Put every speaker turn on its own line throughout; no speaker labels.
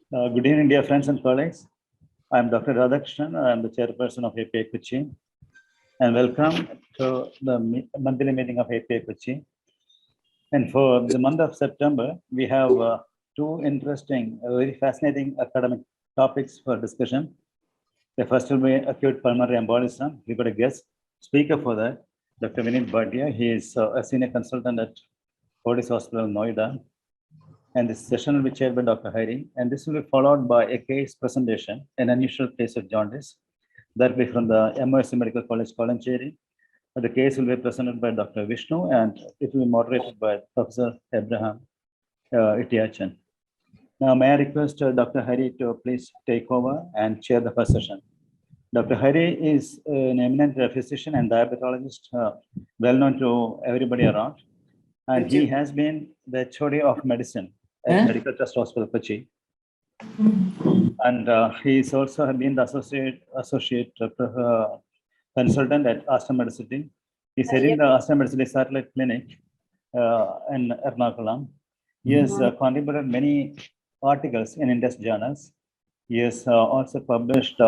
Good evening, dear friends and colleagues. I am Dr. Radhakrishnan. I am the chairperson of API Kochi. And welcome to the monthly meeting of API Kochi. And for the month of September, we have two interesting, very fascinating academic topics for discussion. The first will be acute pulmonary embolism. We got a guest speaker for that, Dr. Vinit Bhatia. He is a senior consultant at Fortis Hospital, Noida. And this session will be chaired by Dr. Hari. And this will be followed by a case presentation, an unusual case of jaundice. That will be from the MOSC Medical College, Kolancheri. The case will be presented by Dr. Vishnu and it will be moderated by Professor Abraham Itiachan. Now, may I request Dr. Hari to please take over and chair the first session. Dr. Hari is an eminent physician and diabetologist, well known to everybody around. And he has been the HOD of medicine at Medical Trust Hospital, Kochi. And he's also been the associate consultant at Aster Medicity. He's heading the Aster Medicity Satellite Clinic in Ernakulam. He has contributed many articles in indus journals. He has also published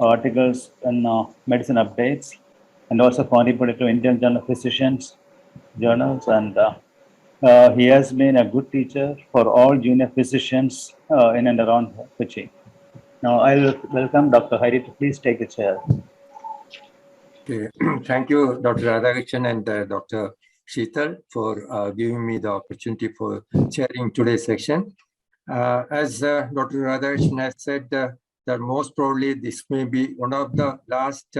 articles in Medicine Updates and also contributed to Indian Journal of Physicians journals, and he has been a good teacher for all junior physicians in and around Kochi. Now I'll welcome Dr. Hari to please take the chair.
Okay. Thank you, Dr. Radhakrishnan and Dr. Sheetal for giving me the opportunity for chairing today's section. As Dr. Radhakrishnan has said, that most probably this may be one of the last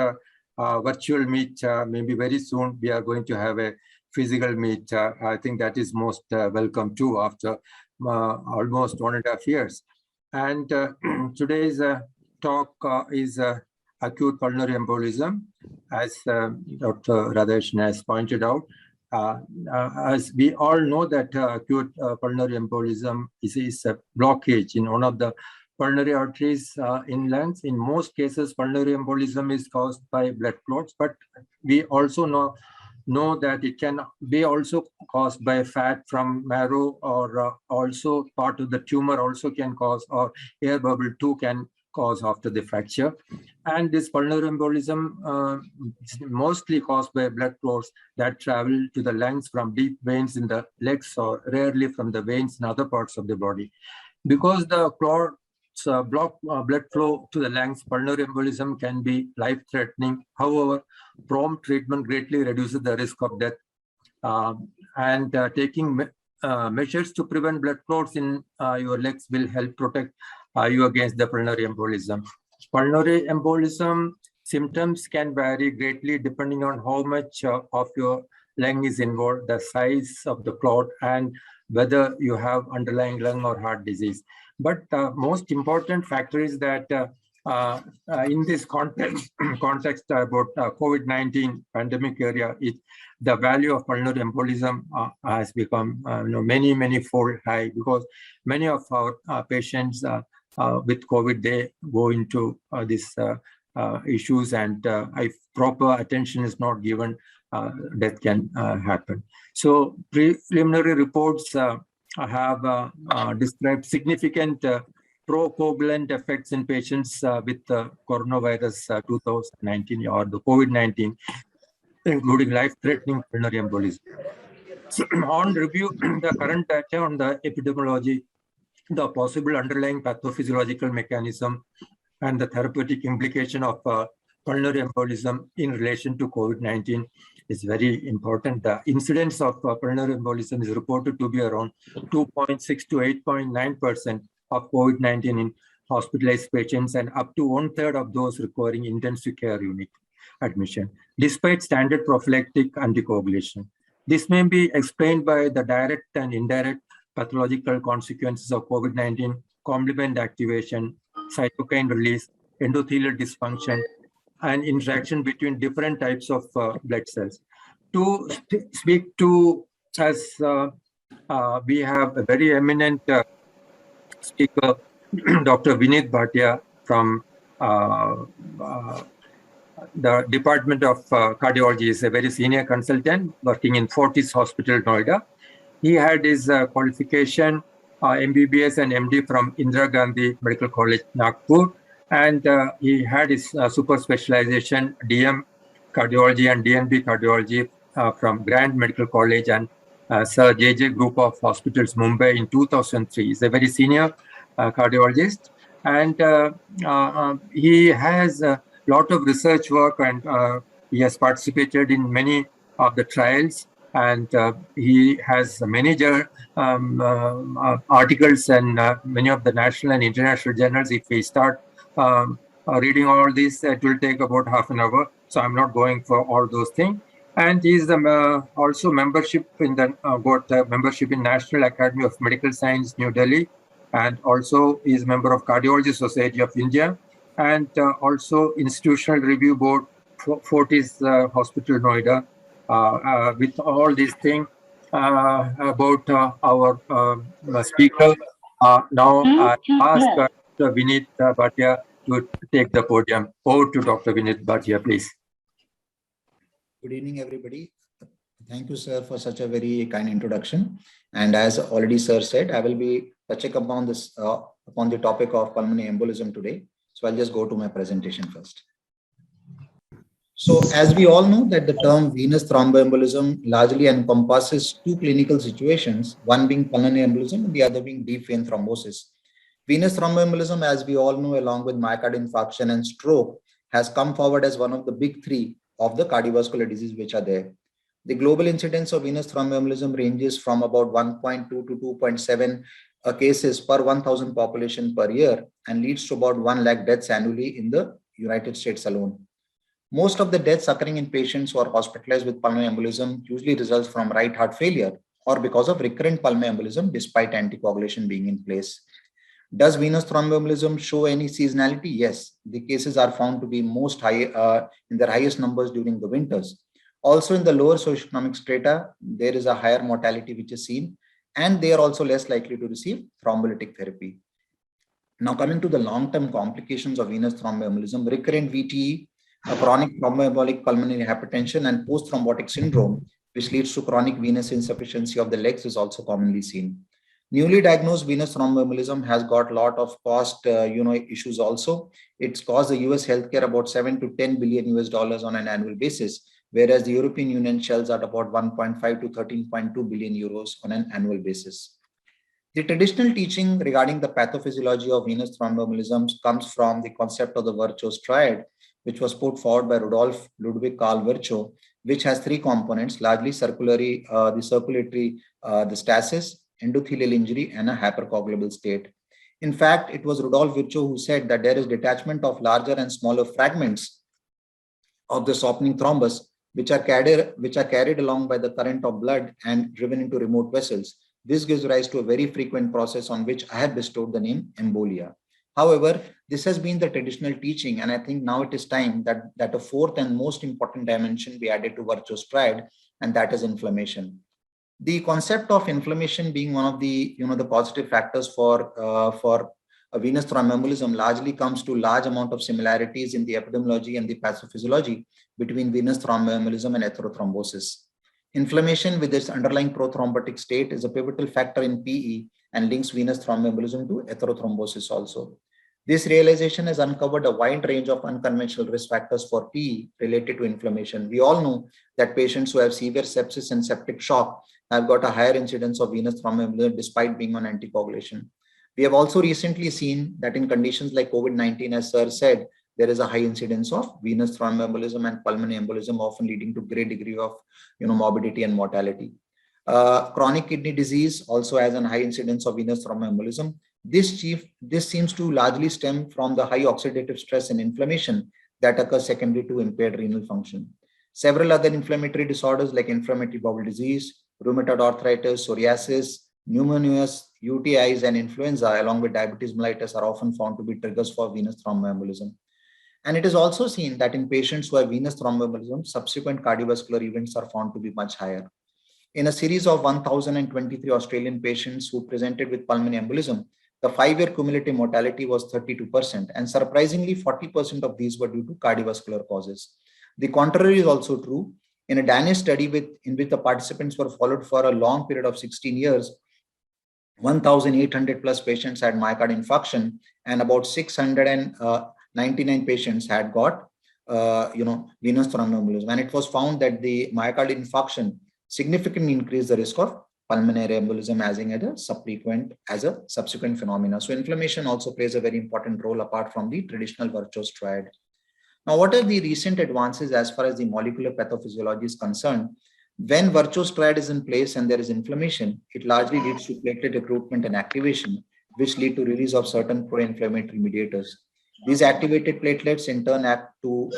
virtual meet. Maybe very soon we are going to have a physical meet. I think that is most welcome too after almost 1.5 years. And today's talk is acute pulmonary embolism, as Dr. Radhakrishnan has pointed out. As we all know that acute pulmonary embolism is a blockage in one of the pulmonary arteries in lungs. In most cases, pulmonary embolism is caused by blood clots, but we also know that it can be also caused by fat from marrow, or also part of the tumor also can cause, or air bubble too can cause after the fracture. And this pulmonary embolism is mostly caused by blood clots that travel to the lungs from deep veins in the legs, or rarely from the veins in other parts of the body. Because the clots block blood flow to the lungs, pulmonary embolism can be life-threatening. However, prompt treatment greatly reduces the risk of death. Taking measures to prevent blood clots in your legs will help protect you against the pulmonary embolism. Pulmonary embolism symptoms can vary greatly depending on how much of your lung is involved, the size of the clot, and whether you have underlying lung or heart disease. But most important factor is that in this context about COVID-19 pandemic area, the value of pulmonary embolism has become many fold high, because many of our patients with COVID, they go into these issues, and if proper attention is not given, death can happen. So preliminary reports have described significant procoagulant effects in patients with coronavirus 2019 or the COVID-19, including life-threatening pulmonary embolism. So, on review, the current data on the epidemiology, the possible underlying pathophysiological mechanism, and the therapeutic implication of pulmonary embolism in relation to COVID-19 is very important. The incidence of pulmonary embolism is reported to be around 2.6 to 8.9% of COVID-19 in hospitalized patients, and up to 1/3 of those requiring intensive care unit admission, despite standard prophylactic anticoagulation. This may be explained by the direct and indirect pathological consequences of COVID-19, complement activation, cytokine release, endothelial dysfunction, and interaction between different types of blood cells. To speak to us, we have a very eminent speaker, Dr. Vinit Bhatia from the Department of Cardiology. Is a very senior consultant working in Fortis Hospital, Noida. He had his qualification MBBS and MD from Indira Gandhi Medical College, Nagpur. And he had his super specialization DM cardiology and DNB cardiology from Grand Medical College and Sir JJ Group of Hospitals, Mumbai in 2003. He's a very senior cardiologist, and he has a lot of research work, and he has participated in many of the trials, and he has many articles and many of the national and international journals. If we start reading all this, it will take about half an hour. So I'm not going for all those things. And he's also membership in the got membership in National Academy of Medical Science, New Delhi, and also is member of Cardiology Society of India, and also Institutional Review Board, Fortis Hospital, Noida. With all these things about our speaker, now I ask Dr. Vineet Bhatia to take the podium. Over to Dr. Vineet Bhatia, please.
Good evening, everybody. Thank you, sir, for such a very kind introduction. And as already sir said, I will be touching upon this upon the topic of pulmonary embolism today. So I'll just go to my presentation first. So as we all know that the term venous thromboembolism largely encompasses two clinical situations, one being pulmonary embolism and the other being deep vein thrombosis. Venous thromboembolism, as we all know, along with myocardial infarction and stroke, has come forward as one of the big three of the cardiovascular diseases which are there. The global incidence of venous thromboembolism ranges from about 1.2 to 2.7 cases per 1,000 population per year and leads to about 1 lakh deaths annually in the United States alone. Most of the deaths occurring in patients who are hospitalized with pulmonary embolism usually results from right heart failure or because of recurrent pulmonary embolism despite anticoagulation being in place. Does venous thromboembolism show any seasonality? Yes, the cases are found to be most high in their highest numbers during the winters. Also in the lower socioeconomic strata, there is a higher mortality which is seen, and they are also less likely to receive thrombolytic therapy. Now coming to the long-term complications of venous thromboembolism, recurrent VTE, a chronic thromboembolic pulmonary hypertension, and post-thrombotic syndrome, which leads to chronic venous insufficiency of the legs, is also commonly seen. Newly diagnosed venous thromboembolism has got a lot of cost issues also. It's cost the US healthcare about 7 to 10 billion US dollars on an annual basis, whereas the European Union shells at about 1.5 to 13.2 billion euros on an annual basis. The traditional teaching regarding the pathophysiology of venous thromboembolism comes from the concept of the Virchow's triad, which was put forward by Rudolf Ludwig Karl Virchow, which has three components, largely circulatory, the stasis, endothelial injury, and a hypercoagulable state. In fact, it was Rudolf Virchow who said that there is detachment of larger and smaller fragments of the softening thrombus, which are carried along by the current of blood and driven into remote vessels. This gives rise to a very frequent process on which I have bestowed the name embolia. However, this has been the traditional teaching, and I think now it is time that a fourth and most important dimension be added to Virchow's triad, and that is inflammation. The concept of inflammation being one of the the positive factors for a venous thromboembolism largely comes to large amount of similarities in the epidemiology and the pathophysiology between venous thromboembolism and atherothrombosis. Inflammation with its underlying prothrombotic state is a pivotal factor in PE and links venous thromboembolism to atherothrombosis also. This realization has uncovered a wide range of unconventional risk factors for PE related to inflammation. We all know that patients who have severe sepsis and septic shock have got a higher incidence of venous thromboembolism despite being on anticoagulation. We have also recently seen that in conditions like COVID-19, as sir said, there is a high incidence of venous thromboembolism and pulmonary embolism, often leading to great degree of morbidity and mortality. Chronic kidney disease also has a high incidence of venous thromboembolism. This seems to largely stem from the high oxidative stress and inflammation that occurs secondary to impaired renal function. Several other inflammatory disorders like inflammatory bowel disease, rheumatoid arthritis, psoriasis, pneumonias, UTIs, and influenza, along with diabetes mellitus, are often found to be triggers for venous thromboembolism. And it is also seen that in patients who have venous thromboembolism, subsequent cardiovascular events are found to be much higher. In a series of 1,023 Australian patients who presented with pulmonary embolism, the 5-year cumulative mortality was 32%, and surprisingly, 40% of these were due to cardiovascular causes. The contrary is also true. In a Danish study in which the participants were followed for a long period of 16 years, 1,800 plus patients had myocardial infarction, and about 699 patients had got venous thromboembolism. And it was found that the myocardial infarction significantly increased the risk of pulmonary embolism as a subsequent phenomena. So inflammation also plays a very important role apart from the traditional virtuous triad. Now, what are the recent advances as far as the molecular pathophysiology is concerned? When virtuous triad is in place and there is inflammation, it largely leads to platelet recruitment and activation, which lead to release of certain pro-inflammatory mediators. These activated platelets in turn act to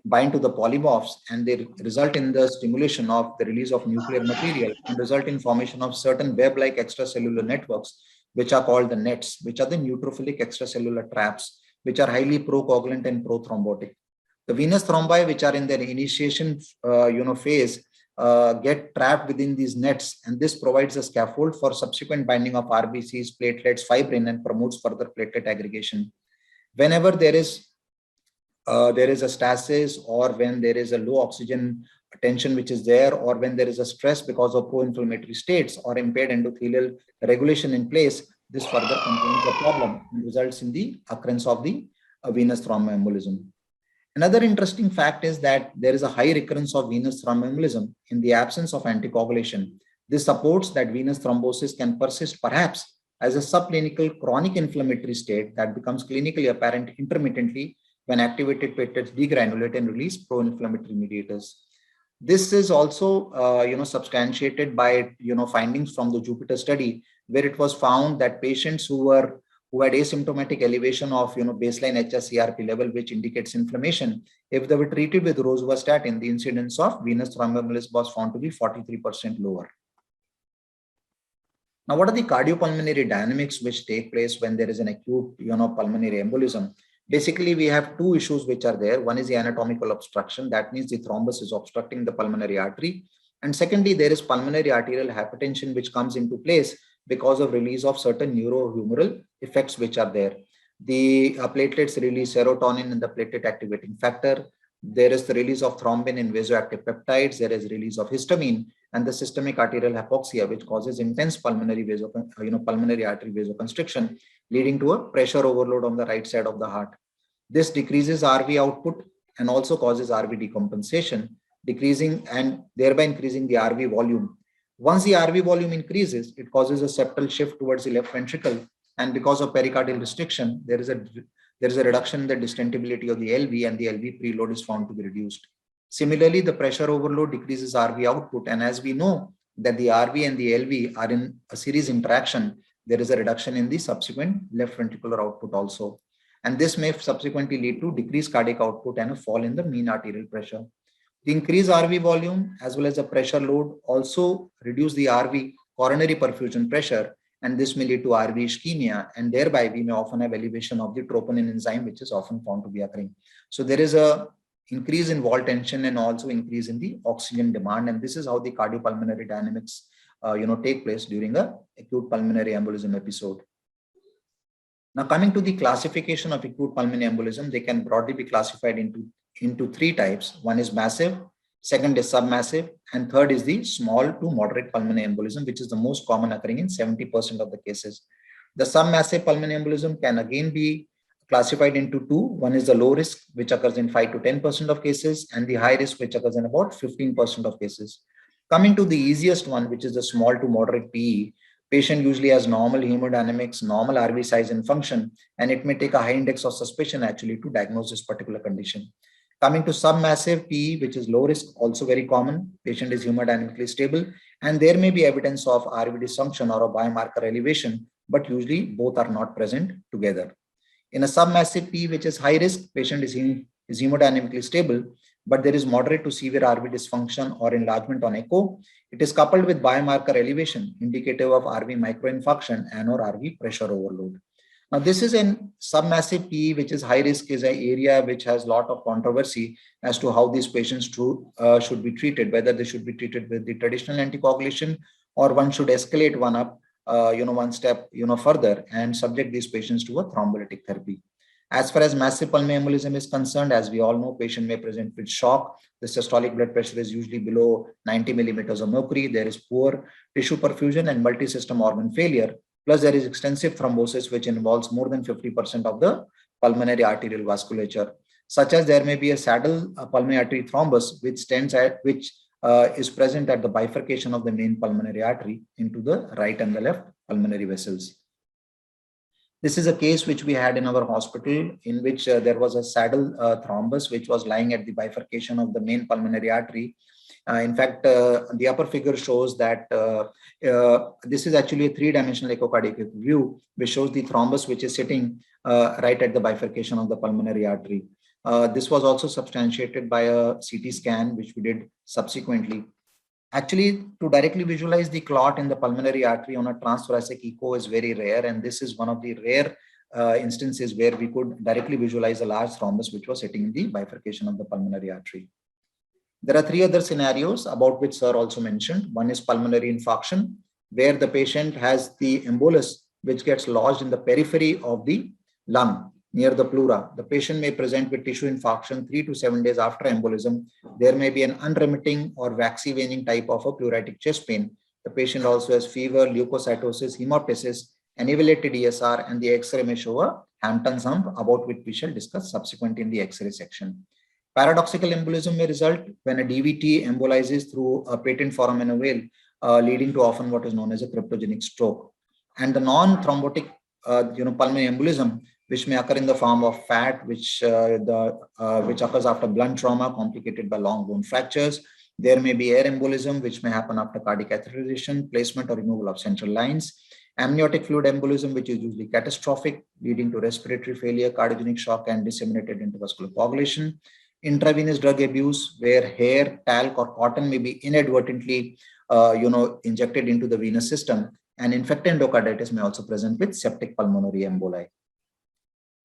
bind to the polymorphs, and they result in the stimulation of the release of nuclear material and result in formation of certain web-like extracellular networks, which are called the NETs, which are the neutrophilic extracellular traps, which are highly procoagulant and prothrombotic. The venous thrombi, which are in their initiation phase, get trapped within these nets, and this provides a scaffold for subsequent binding of RBCs, platelets, fibrin, and promotes further platelet aggregation. Whenever there is a stasis, or when there is a low oxygen tension which is there, or when there is a stress because of pro-inflammatory states or impaired endothelial regulation in place, this further compounds the problem and results in the occurrence of the venous thromboembolism. Another interesting fact is that there is a high recurrence of venous thromboembolism in the absence of anticoagulation. This supports that venous thrombosis can persist perhaps as a subclinical chronic inflammatory state that becomes clinically apparent intermittently when activated platelets degranulate and release pro-inflammatory mediators. This is also substantiated by findings from the Jupiter study, where it was found that patients who had asymptomatic elevation of baseline hsCRP level, which indicates inflammation, if they were treated with rosuvastatin, the incidence of venous thromboembolism was found to be 43% lower. Now, what are the cardiopulmonary dynamics which take place when there is an acute pulmonary embolism? Basically, we have two issues which are there. One is the anatomical obstruction. That means the thrombus is obstructing the pulmonary artery. And secondly, there is pulmonary arterial hypertension, which comes into place because of release of certain neurohumoral effects which are there. The platelets release serotonin and the platelet activating factor. There is the release of thrombin and vasoactive peptides. There is release of histamine and the systemic arterial hypoxia, which causes intense pulmonary artery vasoconstriction, leading to a pressure overload on the right side of the heart. This decreases RV output and also causes RV decompensation, decreasing and thereby increasing the RV volume. Once the RV volume increases, it causes a septal shift towards the left ventricle, and because of pericardial restriction, there is a reduction in the distendability of the LV, and the LV preload is found to be reduced. Similarly, the pressure overload decreases RV output, and as we know that the RV and the LV are in a series interaction, there is a reduction in the subsequent left ventricular output also. And this may subsequently lead to decreased cardiac output and a fall in the mean arterial pressure. The increased RV volume as well as the pressure load also reduce the RV coronary perfusion pressure, and this may lead to RV ischemia, and thereby we may often have elevation of the troponin enzyme, which is often found to be occurring. So there is a increase in wall tension and also increase in the oxygen demand, and this is how the cardiopulmonary dynamics take place during a acute pulmonary embolism episode. Now, coming to the classification of acute pulmonary embolism, they can broadly be classified into three types. One is massive, second is submassive, and third is the small to moderate pulmonary embolism, which is the most common, occurring in 70% of the cases. The submassive pulmonary embolism can again be classified into two. One is the low risk, which occurs in 5 to 10% of cases, and the high risk, which occurs in about 15% of cases. Coming to the easiest one, which is the small to moderate PE, patient usually has normal hemodynamics, normal RV size and function, and it may take a high index of suspicion actually to diagnose this particular condition. Coming to submassive PE, which is low risk, also very common. Patient is hemodynamically stable, and there may be evidence of RV dysfunction or a biomarker elevation, but usually both are not present together. In a submassive PE, which is high risk, patient is hemodynamically stable, but there is moderate to severe RV dysfunction or enlargement on echo. It is coupled with biomarker elevation, indicative of RV microinfarction and or RV pressure overload. Now, this is in submassive PE, which is high risk, is an area which has a lot of controversy as to how these patients should be treated, whether they should be treated with the traditional anticoagulation or one should escalate one up, one step, further and subject these patients to a thrombolytic therapy. As far as massive pulmonary embolism is concerned, as we all know, patient may present with shock. The systolic blood pressure is usually below 90 millimeters of mercury. There is poor tissue perfusion and multi-system organ failure. Plus, there is extensive thrombosis, which involves more than 50% of the pulmonary arterial vasculature, such as there may be a saddle pulmonary artery thrombus, which is present at the bifurcation of the main pulmonary artery into the right and the left pulmonary vessels. This is a case which we had in our hospital, in which there was a saddle thrombus which was lying at the bifurcation of the main pulmonary artery. In fact, the upper figure shows that this is actually a three-dimensional echocardiographic view, which shows the thrombus which is sitting right at the bifurcation of the pulmonary artery. This was also substantiated by a CT scan, which we did subsequently. Actually, to directly visualize the clot in the pulmonary artery on a transthoracic echo is very rare, and this is one of the rare instances where we could directly visualize a large thrombus which was sitting in the bifurcation of the pulmonary artery. There are three other scenarios about which sir also mentioned. One is pulmonary infarction, where the patient has the embolus which gets lodged in the periphery of the lung near the pleura. The patient may present with tissue infarction 3 to 7 days after embolism. There may be an unremitting or waxy waning type of a pleuritic chest pain. The patient also has fever, leukocytosis, hemoptysis, an elevated ESR, and the X-ray may show a Hampton's hump, about which we shall discuss subsequently in the X-ray section. Paradoxical embolism may result when a DVT embolizes through a patent foramen vein, leading to often what is known as a cryptogenic stroke. And the non-thrombotic pulmonary embolism, which may occur in the form of fat, which occurs after blunt trauma complicated by long bone fractures. There may be air embolism, which may happen after cardiac catheterization, placement or removal of central lines. Amniotic fluid embolism, which is usually catastrophic, leading to respiratory failure, cardiogenic shock, and disseminated intravascular coagulation. Intravenous drug abuse, where hair, talc, or cotton may be inadvertently injected into the venous system. And infected endocarditis may also present with septic pulmonary emboli.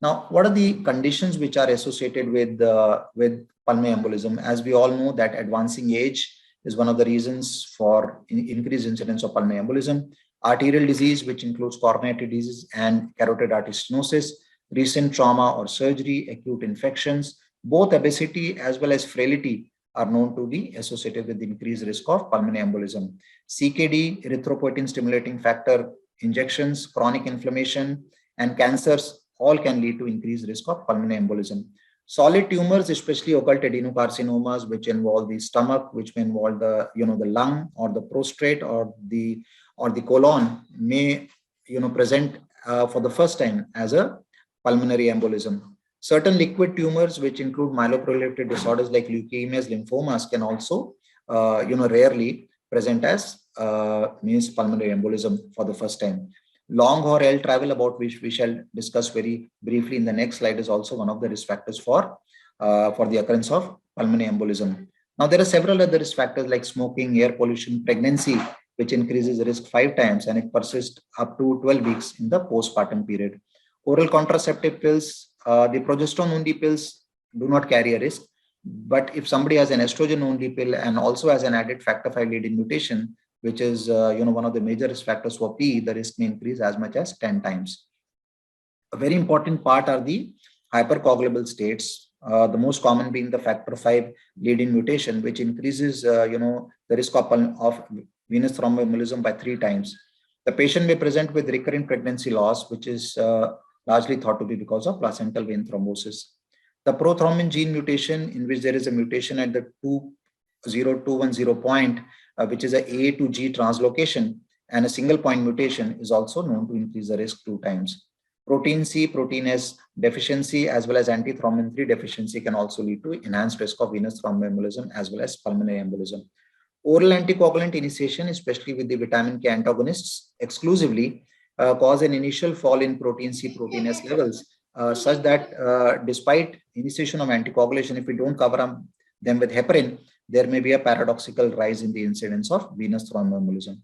Now, what are the conditions which are associated with pulmonary embolism? As we all know that advancing age is one of the reasons for increased incidence of pulmonary embolism. Arterial disease, which includes coronary artery disease and carotid artery stenosis, recent trauma or surgery, acute infections, both obesity as well as frailty are known to be associated with increased risk of pulmonary embolism. CKD, erythropoietin stimulating factor injections, chronic inflammation, and cancers all can lead to increased risk of pulmonary embolism. Solid tumors, especially occult adenocarcinomas, which involve the stomach, which may involve the lung or the prostate or the colon, may present for the first time as a pulmonary embolism. Certain liquid tumors, which include myeloproliferative disorders like leukemias, lymphomas, can also rarely present as pulmonary embolism for the first time. Long haul air travel, about which we shall discuss very briefly in the next slide, is also one of the risk factors for the occurrence of pulmonary embolism. Now, there are several other risk factors like smoking, air pollution, pregnancy, which increases the risk 5 times, and it persists up to 12 weeks in the postpartum period. Oral contraceptive pills, the progesterone-only pills do not carry a risk, but if somebody has an estrogen-only pill and also has an added factor V leading mutation, which is one of the major risk factors for PE, the risk may increase as much as 10 times. A very important part are the hypercoagulable states, the most common being the factor V leading mutation, which increases the risk of venous thromboembolism by 3 times. The patient may present with recurrent pregnancy loss, which is largely thought to be because of placental vein thrombosis. The prothrombin gene mutation, in which there is a mutation at the 20210 point, which is a A to G translocation, and a single point mutation, is also known to increase the risk 2 times. Protein C, protein S deficiency, as well as antithrombin 3 deficiency can also lead to enhanced risk of venous thromboembolism as well as pulmonary embolism. Oral anticoagulant initiation, especially with the vitamin K antagonists exclusively, cause an initial fall in protein C, protein S levels, such that despite initiation of anticoagulation, if we don't cover them with heparin, there may be a paradoxical rise in the incidence of venous thromboembolism.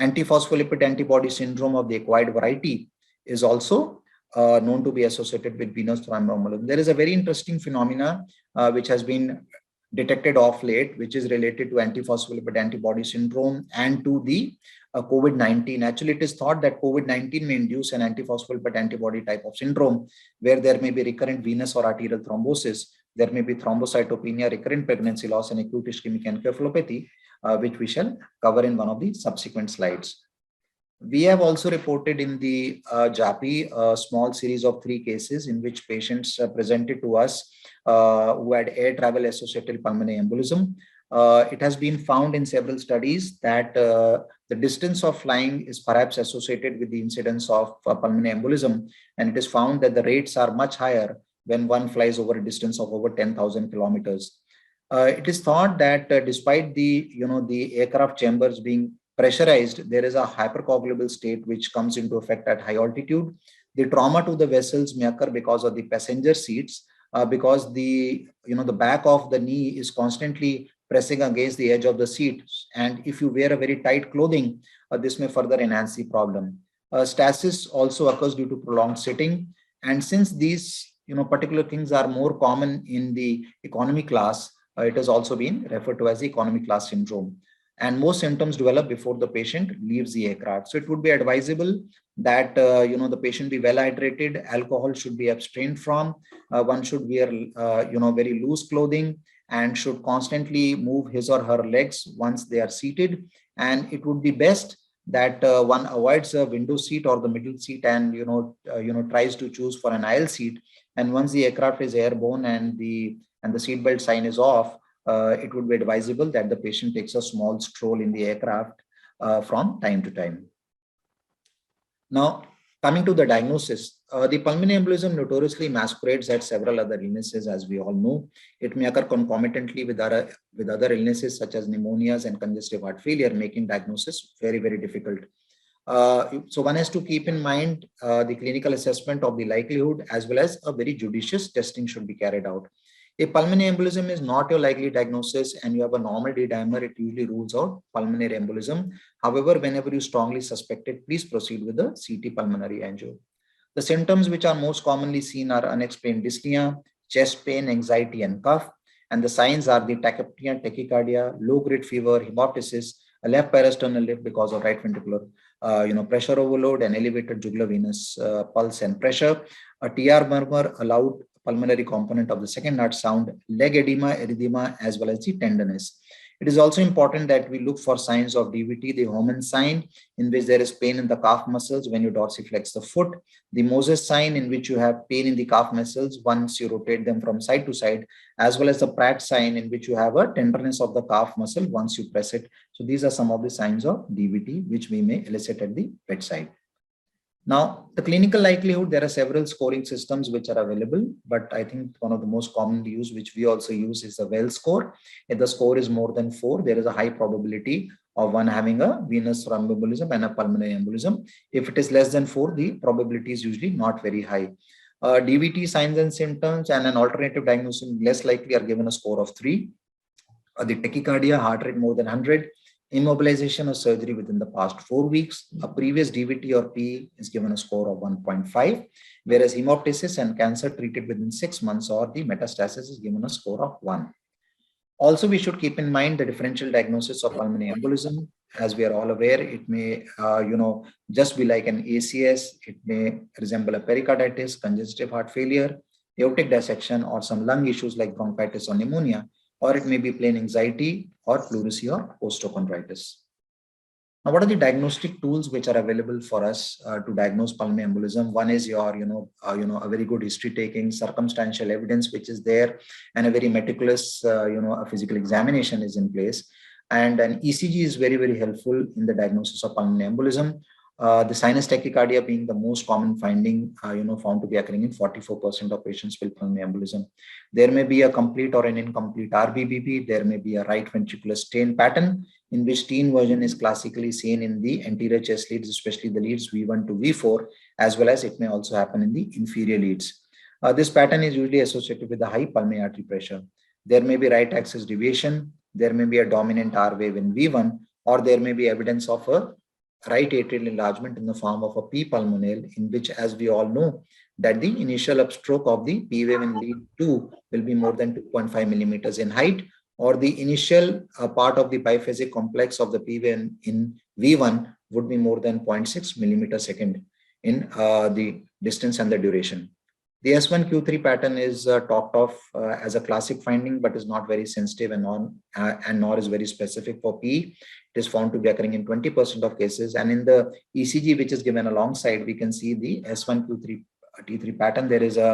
Antiphospholipid antibody syndrome of the acquired variety is also known to be associated with venous thromboembolism. There is a very interesting phenomena which has been detected of late, which is related to antiphospholipid antibody syndrome and to the COVID-19. Actually, it is thought that COVID-19 may induce an antiphospholipid antibody type of syndrome, where there may be recurrent venous or arterial thrombosis. There may be thrombocytopenia, recurrent pregnancy loss, and acute ischemic encephalopathy, which we shall cover in one of the subsequent slides. We have also reported in the JAPI a small series of 3 cases in which patients presented to us who had air travel associated pulmonary embolism. It has been found in several studies that the distance of flying is perhaps associated with the incidence of pulmonary embolism, and it is found that the rates are much higher when one flies over a distance of over 10,000 kilometers. It is thought that despite the aircraft chambers being pressurized, there is a hypercoagulable state which comes into effect at high altitude. The trauma to the vessels may occur because of the passenger seats, because the back of the knee is constantly pressing against the edge of the seat, and if you wear a very tight clothing, this may further enhance the problem. Stasis also occurs due to prolonged sitting, and since these particular things are more common in the economy class, it has also been referred to as the economy class syndrome. And most symptoms develop before the patient leaves the aircraft. So it would be advisable that the patient be well hydrated. Alcohol should be abstained from. One should wear very loose clothing and should constantly move his or her legs once they are seated. And it would be best that one avoids a window seat or the middle seat and tries to choose for an aisle seat. And once the aircraft is airborne and the seatbelt sign is off, it would be advisable that the patient takes a small stroll in the aircraft from time to time. Now, coming to the diagnosis, the pulmonary embolism notoriously masquerades as several other illnesses, as we all know. It may occur concomitantly with other illnesses such as pneumonias and congestive heart failure, making diagnosis very, very difficult. So one has to keep in mind the clinical assessment of the likelihood, as well as a very judicious testing should be carried out. A pulmonary embolism is not your likely diagnosis and you have a normal D-dimer, it usually rules out pulmonary embolism. However, whenever you strongly suspect it, please proceed with the CT pulmonary angio. The symptoms which are most commonly seen are unexplained dyspnea, chest pain, anxiety, and cough. And the signs are the tachypnea, tachycardia, low-grade fever, hemoptysis, a left parasternal lift because of right ventricular pressure overload, and elevated jugular venous pulse and pressure, a TR murmur, a loud pulmonary component of the second heart sound, leg edema, erythema, as well as the tenderness. It is also important that we look for signs of DVT, the Homan sign, in which there is pain in the calf muscles when you dorsiflex the foot, the Moses sign, in which you have pain in the calf muscles once you rotate them from side to side, as well as the Pratt sign, in which you have a tenderness of the calf muscle once you press it. So these are some of the signs of DVT, which we may elicit at the bedside. Now, the clinical likelihood, there are several scoring systems which are available, but I think one of the most commonly used, which we also use, is the Wells score. If the score is more than 4, there is a high probability of one having a venous thromboembolism and a pulmonary embolism. If it is less than 4, the probability is usually not very high. DVT signs and symptoms and an alternative diagnosis less likely are given a score of 3. The tachycardia, heart rate more than 100. Immobilization or surgery within the past 4 weeks, a previous DVT or PE is given a score of 1.5, whereas hemoptysis and cancer treated within 6 months or the metastasis is given a score of 1. Also, we should keep in mind the differential diagnosis of pulmonary embolism. As we are all aware, it may, just be like an ACS. It may resemble a pericarditis, congestive heart failure, aortic dissection, or some lung issues like bronchitis or pneumonia, or it may be plain anxiety or pleurisy or osteochondritis. Now, what are the diagnostic tools which are available for us to diagnose pulmonary embolism? One is your, a very good history taking, circumstantial evidence which is there, and a very meticulous, a physical examination is in place. And an ECG is very, very helpful in the diagnosis of pulmonary embolism. The sinus tachycardia being the most common finding, found to be occurring in 44% of patients with pulmonary embolism. There may be a complete or an incomplete RBBP. There may be a right ventricular stain pattern, in which T inversion is classically seen in the anterior chest leads, especially the leads V1 to V4, as well as it may also happen in the inferior leads. This pattern is usually associated with the high pulmonary artery pressure. There may be right axis deviation. There may be a dominant R wave in V1, or there may be evidence of a right atrial enlargement in the form of a P pulmonale, in which, as we all know, that the initial upstroke of the P wave in lead 2 will be more than 2.5 millimeters in height, or the initial part of the biphasic complex of the P wave in V1 would be more than 0.6 millimeter second in the distance and the duration. The S1Q3 pattern is talked of as a classic finding, but is not very sensitive and nor is very specific for P. It is found to be occurring in 20% of cases. And in the ECG, which is given alongside, we can see the S1Q3 T3 pattern. There is a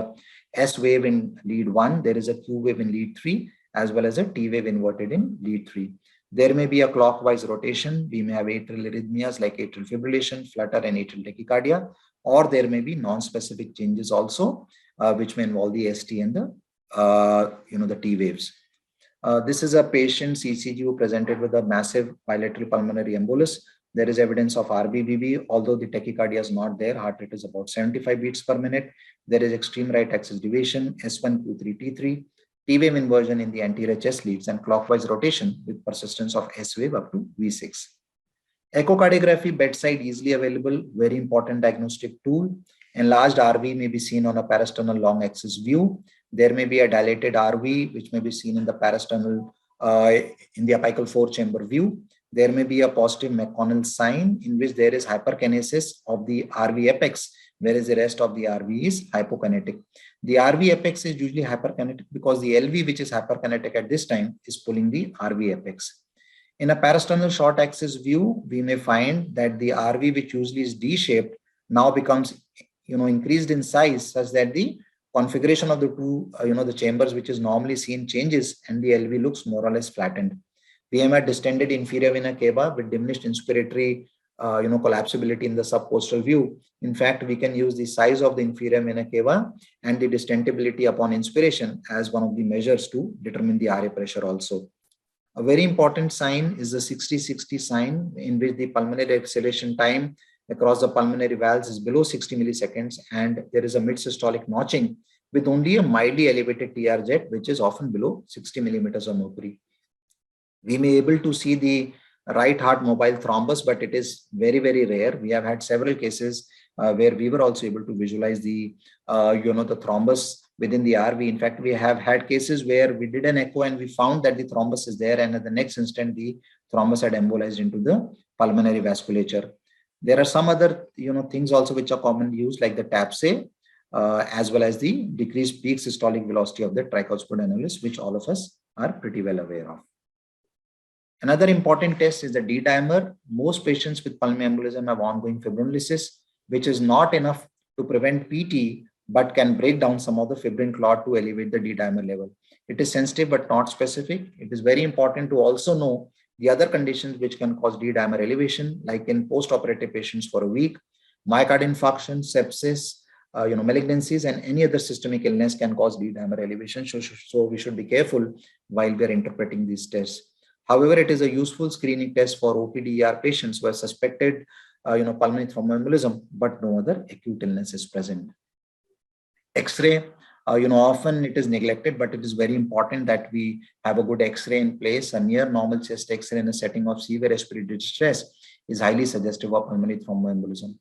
S wave in lead 1, there is a Q wave in lead 3, as well as a T wave inverted in lead 3. There may be a clockwise rotation. We may have atrial arrhythmias like atrial fibrillation, flutter, and atrial tachycardia, or there may be non-specific changes also, which may involve the ST and the T waves. This is a patient's ECG who presented with a massive bilateral pulmonary embolus. There is evidence of RBBB, although the tachycardia is not there. Heart rate is about 75 beats per minute. There is extreme right axis deviation, S1Q3 T3, T wave inversion in the anterior chest leads, and clockwise rotation with persistence of S wave up to V6. Echocardiography bedside, easily available, very important diagnostic tool. Enlarged RV may be seen on a parasternal long axis view. There may be a dilated RV, which may be seen in the parasternal, in the apical four chamber view. There may be a positive McConnell sign in which there is hyperkinesis of the RV apex, whereas the rest of the RV is hypokinetic. The RV apex is usually hyperkinetic because the LV, which is hyperkinetic at this time, is pulling the RV apex. In a parasternal short axis view, we may find that the RV, which usually is D-shaped, now becomes increased in size such that the configuration of the two, the chambers which is normally seen changes and the LV looks more or less flattened. We have a distended inferior vena cava with diminished inspiratory, collapsibility in the subcostal view. In fact, we can use the size of the inferior vena cava and the distendability upon inspiration as one of the measures to determine the RA pressure also. A very important sign is the 60-60 sign, in which the pulmonary exhalation time across the pulmonary valves is below 60 milliseconds, and there is a mid-systolic notching with only a mildly elevated TRZ, which is often below 60 millimeters of mercury. We may be able to see the right heart mobile thrombus, but it is very, very rare. We have had several cases where we were also able to visualize the, the thrombus within the RV. In fact, we have had cases where we did an echo and we found that the thrombus is there, and at the next instant, the thrombus had embolized into the pulmonary vasculature. There are some other, things also which are commonly used, like the TAPSE, as well as the decreased peak systolic velocity of the tricuspid annulus, which all of us are pretty well aware of. Another important test is the D-dimer. Most patients with pulmonary embolism have ongoing fibrinolysis, which is not enough to prevent PT, but can break down some of the fibrin clot to elevate the D-dimer level. It is sensitive but not specific. It is very important to also know the other conditions which can cause D-dimer elevation, like in post-operative patients for a week, myocardial infarction, sepsis, malignancies, and any other systemic illness can cause D-dimer elevation. So we should be careful while we are interpreting these tests. However, it is a useful screening test for OPDER patients who are suspected, pulmonary thromboembolism, but no other acute illness is present. X-ray, often it is neglected, but it is very important that we have a good X-ray in place. A near normal chest X-ray in a setting of severe respiratory distress is highly suggestive of pulmonary thromboembolism.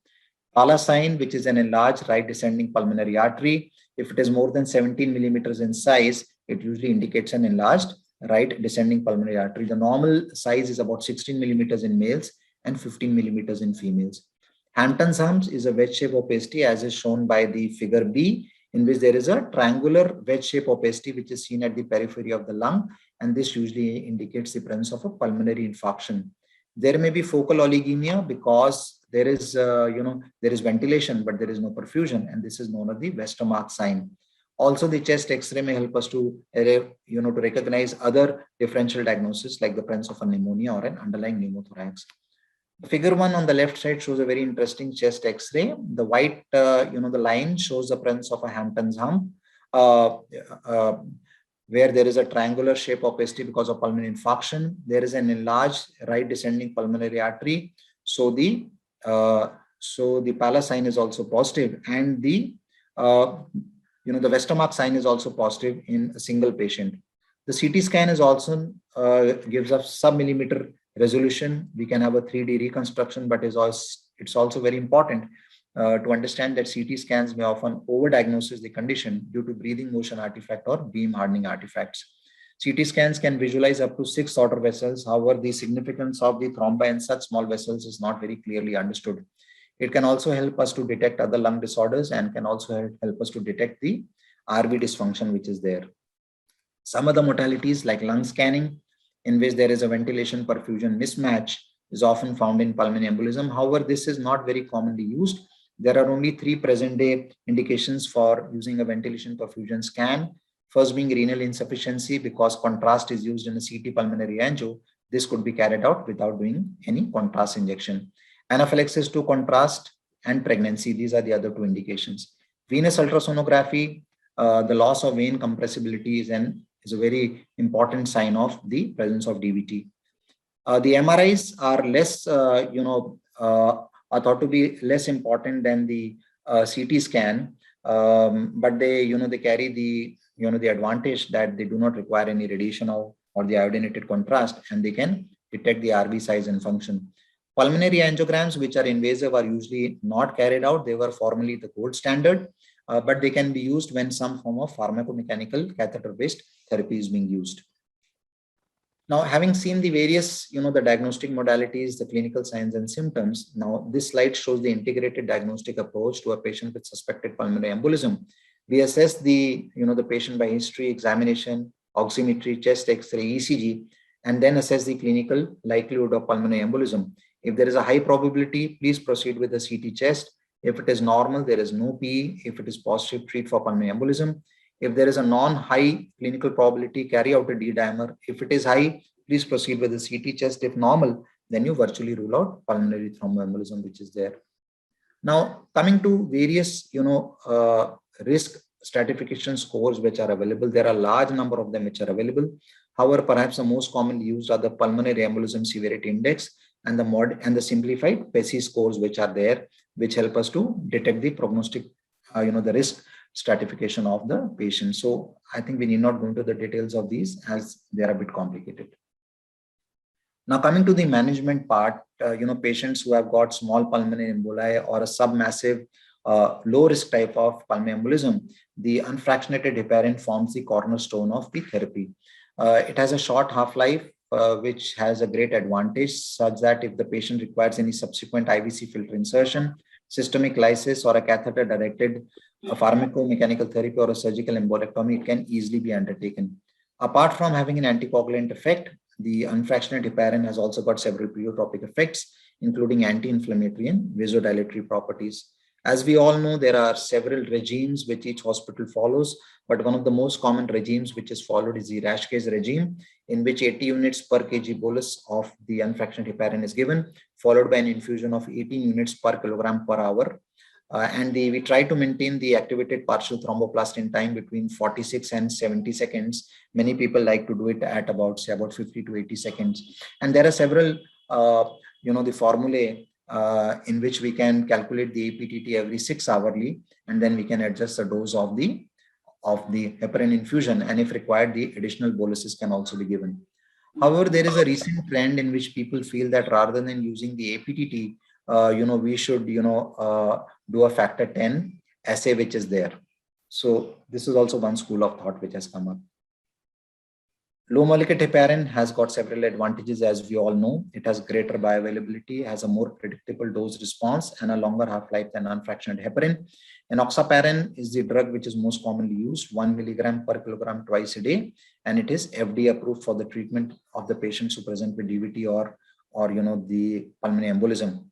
Pala sign, which is an enlarged right descending pulmonary artery. If it is more than 17 millimeters in size, it usually indicates an enlarged right descending pulmonary artery. The normal size is about 16 millimeters in males and 15 millimeters in females. Hampton's humps is a wedge-shaped opacity, as is shown by the figure B, in which there is a triangular wedge-shaped opacity which is seen at the periphery of the lung, and this usually indicates the presence of a pulmonary infarction. There may be focal oligemia because there is, there is ventilation, but there is no perfusion, and this is known as the Westermarck sign. Also, the chest X-ray may help us to, to recognize other differential diagnoses like the presence of a pneumonia or an underlying pneumothorax. Figure 1 on the left side shows a very interesting chest X-ray. The white, the line shows the presence of a Hampton's hump, where there is a triangular shape opacity because of pulmonary infarction. There is an enlarged right descending pulmonary artery. So the Pala sign is also positive, and the the Westermarck sign is also positive in a single patient. The CT scan is also gives us sub-millimeter resolution. We can have a 3D reconstruction, but it's also very important to understand that CT scans may often overdiagnose the condition due to breathing motion artifact or beam hardening artifacts. CT scans can visualize up to 6 order vessels. However, the significance of the thrombi in such small vessels is not very clearly understood. It can also help us to detect other lung disorders and can also help us to detect the RV dysfunction which is there. Some other modalities like lung scanning, in which there is a ventilation perfusion mismatch, is often found in pulmonary embolism. However, this is not very commonly used. There are only 3 present day indications for using a ventilation perfusion scan. First being renal insufficiency, because contrast is used in a CT pulmonary angio. This could be carried out without doing any contrast injection. Anaphylaxis to contrast and pregnancy, these are the other 2 indications. Venous ultrasonography, the loss of vein compressibility is a very important sign of the presence of DVT. The MRIs are less, are thought to be less important than the CT scan, but they, they carry the, the advantage that they do not require any radiation or the iodinated contrast, and they can detect the RV size and function. Pulmonary angiograms, which are invasive, are usually not carried out. They were formerly the gold standard, but they can be used when some form of pharmacomechanical catheter-based therapy is being used. Now, having seen the various, the diagnostic modalities, the clinical signs and symptoms, now this slide shows the integrated diagnostic approach to a patient with suspected pulmonary embolism. We assess the, the patient by history, examination, oximetry, chest X-ray, ECG, and then assess the clinical likelihood of pulmonary embolism. If there is a high probability, please proceed with the CT chest. If it is normal, there is no PE. If it is positive, treat for pulmonary embolism. If there is a non-high clinical probability, carry out a D-dimer. If it is high, please proceed with the CT chest. If normal, then you virtually rule out pulmonary thromboembolism, which is there. Now, coming to various, risk stratification scores which are available, there are a large number of them which are available. However, perhaps the most commonly used are the pulmonary embolism severity index and the simplified PESI scores which are there, which help us to detect the prognostic, the risk stratification of the patient. So I think we need not go into the details of these as they are a bit complicated. Now, coming to the management part, patients who have got small pulmonary emboli or a submassive low risk type of pulmonary embolism, the unfractionated heparin forms the cornerstone of the therapy. It has a short half-life, which has a great advantage, such that if the patient requires any subsequent IVC filter insertion, systemic lysis, or a catheter-directed pharmacomechanical therapy or a surgical embolectomy, it can easily be undertaken. Apart from having an anticoagulant effect, the unfractionated heparin has also got several pleiotropic effects, including anti-inflammatory and vasodilatory properties. As we all know, there are several regimes which each hospital follows, but one of the most common regimes which is followed is the Rashke's regime, in which 80 units per kg bolus of the unfractionated heparin is given, followed by an infusion of 18 units per kilogram per hour. We try to maintain the activated partial thromboplastin time between 46 and 70 seconds. Many people like to do it at about 50 to 80 seconds. And there are several, the formulae in which we can calculate the APTT every 6 hourly, and then we can adjust the dose of the heparin infusion, and if required, the additional boluses can also be given. However, there is a recent trend in which people feel that rather than using the APTT, we should, do a factor 10 assay which is there. So this is also one school of thought which has come up. Low molecular heparin has got several advantages, as we all know. It has greater bioavailability, has a more predictable dose response, and a longer half-life than unfractionated heparin. Enoxaparin is the drug which is most commonly used, 1 milligram per kilogram twice a day, and it is FDA approved for the treatment of the patients who present with DVT or the pulmonary embolism.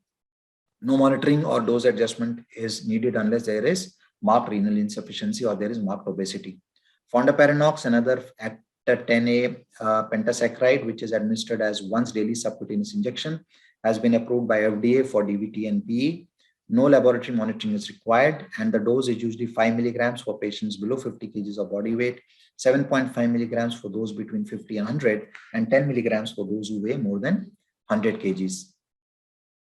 No monitoring or dose adjustment is needed unless there is marked renal insufficiency or there is marked obesity. Fondaparinux, another Factor 10A pentasaccharide, which is administered as once daily subcutaneous injection, has been approved by FDA for DVT and PE. No laboratory monitoring is required, and the dose is usually 5 milligrams for patients below 50 kgs of body weight, 7.5 milligrams for those between 50 and 100, and 10 milligrams for those who weigh more than 100 kgs.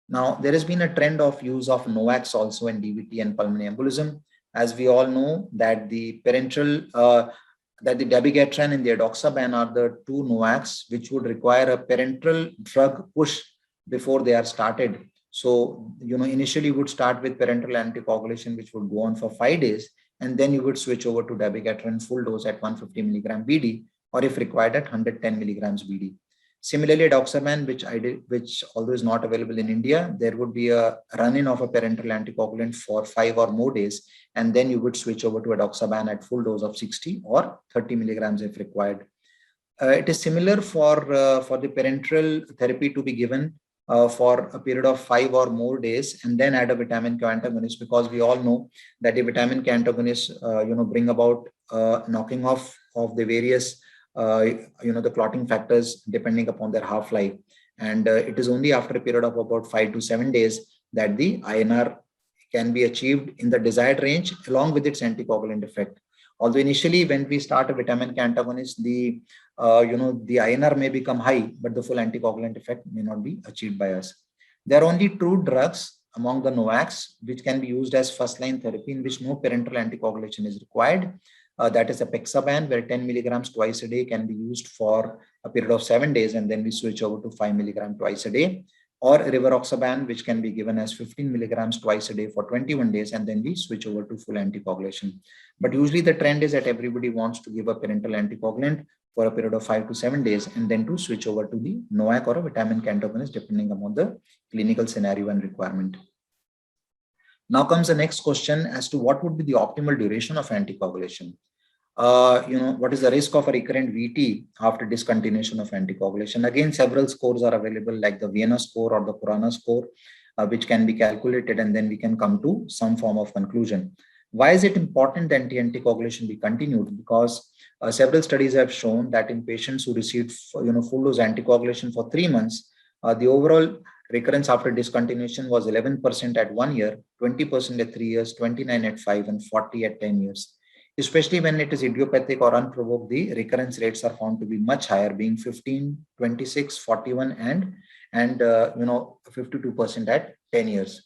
Now, there has been a trend of use of NOACs also in DVT and pulmonary embolism. As we all know that the parenteral, that the dabigatran and the edoxaban are the 2 NOACs which would require a parenteral drug push before they are started. So, initially you would start with parenteral anticoagulation, which would go on for 5 days, and then you would switch over to dabigatran full dose at 150 milligram BD or if required at 110 milligrams BD. Similarly, edoxaban, which although is not available in India, there would be a run-in of a parenteral anticoagulant for 5 or more days, and then you would switch over to edoxaban at full dose of 60 or 30 milligrams if required. It is similar for the parenteral therapy to be given for a period of 5 or more days, and then add a vitamin K antagonist, because we all know that the vitamin K antagonists, bring about knocking off of the various the clotting factors depending upon their half-life. And it is only after a period of about 5 to 7 days that the INR can be achieved in the desired range along with its anticoagulant effect. Although initially when we start a vitamin K antagonist, the INR may become high, but the full anticoagulant effect may not be achieved by us. There are only 2 drugs among the NOACs which can be used as first-line therapy in which no parenteral anticoagulation is required. That is apixaban, where 10 milligrams twice a day can be used for a period of 7 days, and then we switch over to 5 milligrams twice a day, or rivaroxaban, which can be given as 15 milligrams twice a day for 21 days, and then we switch over to full anticoagulation. But usually the trend is that everybody wants to give a parenteral anticoagulant for a period of 5 to 7 days, and then to switch over to the NOAC or a vitamin K antagonist, depending upon the clinical scenario and requirement. Now comes the next question as to what would be the optimal duration of anticoagulation. What is the risk of a recurrent VT after discontinuation of anticoagulation? Again, several scores are available, like the Vienna score or the Purana score, which can be calculated, and then we can come to some form of conclusion. Why is it important that anticoagulation be continued? Because several studies have shown that in patients who received full dose anticoagulation for 3 months, the overall recurrence after discontinuation was 11% at 1 year, 20% at 3 years, 29% at 5, and 40% at 10 years. Especially when it is idiopathic or unprovoked, the recurrence rates are found to be much higher, being 15, 26, 41, and 52% at 10 years.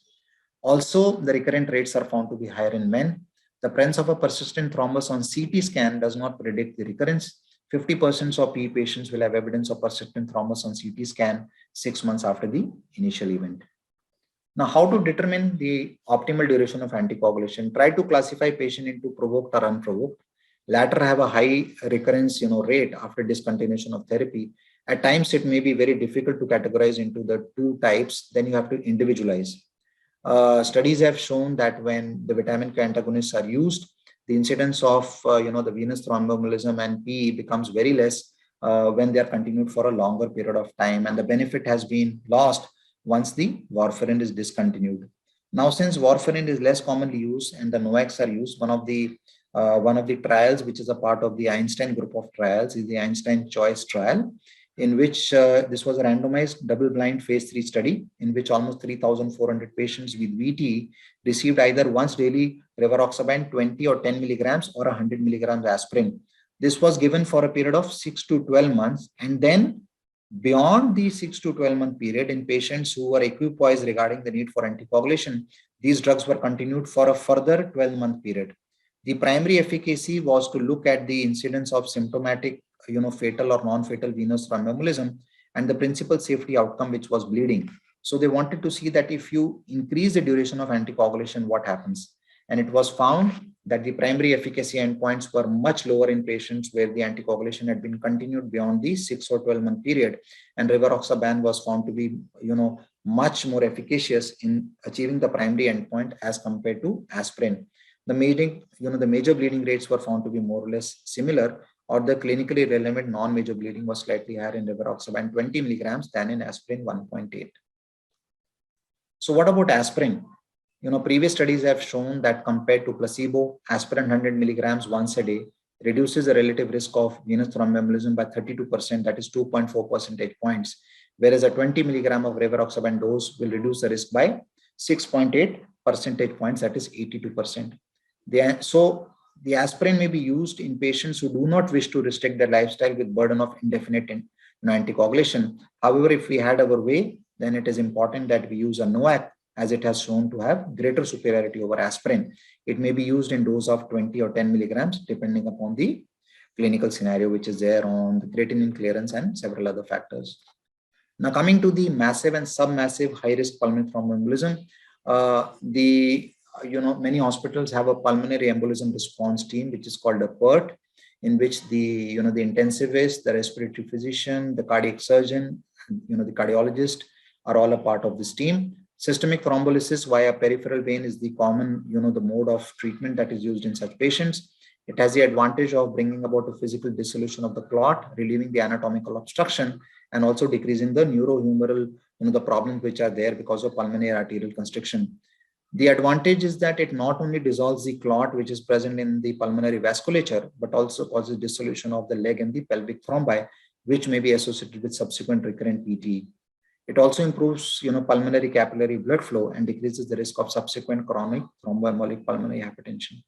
Also, the recurrent rates are found to be higher in men. The presence of a persistent thrombus on CT scan does not predict the recurrence. 50% of PE patients will have evidence of persistent thrombus on CT scan 6 months after the initial event. Now, how to determine the optimal duration of anticoagulation? Try to classify patient into provoked or unprovoked. Latter have a high recurrence rate after discontinuation of therapy. At times, it may be very difficult to categorize into the 2 types. Then you have to individualize. Studies have shown that when the vitamin K antagonists are used, the incidence of the venous thromboembolism and PE becomes very less when they are continued for a longer period of time, and the benefit has been lost once the warfarin is discontinued. Now, since warfarin is less commonly used and the NOACs are used, one of the trials which is a part of the Einstein group of trials is the Einstein Choice trial, in which this was a randomized double-blind phase 3 study in which almost 3,400 patients with VT received either once daily rivaroxaban 20 or 10 milligrams or 100 milligrams aspirin. This was given for a period of 6 to 12 months, and then beyond the 6 to 12 month period, in patients who were equipoised regarding the need for anticoagulation, these drugs were continued for a further 12-month period. The primary efficacy was to look at the incidence of symptomatic, fatal or non-fatal venous thromboembolism, and the principal safety outcome, which was bleeding. So they wanted to see that if you increase the duration of anticoagulation, what happens? And it was found that the primary efficacy endpoints were much lower in patients where the anticoagulation had been continued beyond the 6 or 12 month period, and rivaroxaban was found to be, much more efficacious in achieving the primary endpoint as compared to aspirin. The major bleeding rates were found to be more or less similar, or the clinically relevant non-major bleeding was slightly higher in rivaroxaban 20 milligrams than in aspirin 1.8. So what about aspirin? Previous studies have shown that compared to placebo, aspirin 100 milligrams once a day reduces the relative risk of venous thromboembolism by 32%, that is 2.4 percentage points, whereas a 20 milligram of rivaroxaban dose will reduce the risk by 6.8 percentage points, that is 82%. So the aspirin may be used in patients who do not wish to restrict their lifestyle with burden of indefinite anticoagulation. However, if we had our way, then it is important that we use a NOAC, as it has shown to have greater superiority over aspirin. It may be used in dose of 20 or 10 milligrams, depending upon the clinical scenario, which is there on the creatinine clearance and several other factors. Now, coming to the massive and submassive high-risk pulmonary thromboembolism, many hospitals have a pulmonary embolism response team, which is called a PERT. in which the intensivist, the respiratory physician, the cardiac surgeon, the cardiologist are all a part of this team. Systemic thrombolysis via peripheral vein is the common, the mode of treatment that is used in such patients. It has the advantage of bringing about a physical dissolution of the clot, relieving the anatomical obstruction, and also decreasing the neurohumoral, the problems which are there because of pulmonary arterial constriction. The advantage is that it not only dissolves the clot which is present in the pulmonary vasculature, but also causes dissolution of the leg and the pelvic thrombi, which may be associated with subsequent recurrent VTE. It also improves, pulmonary capillary blood flow and decreases the risk of subsequent chronic thromboembolic pulmonary hypertension.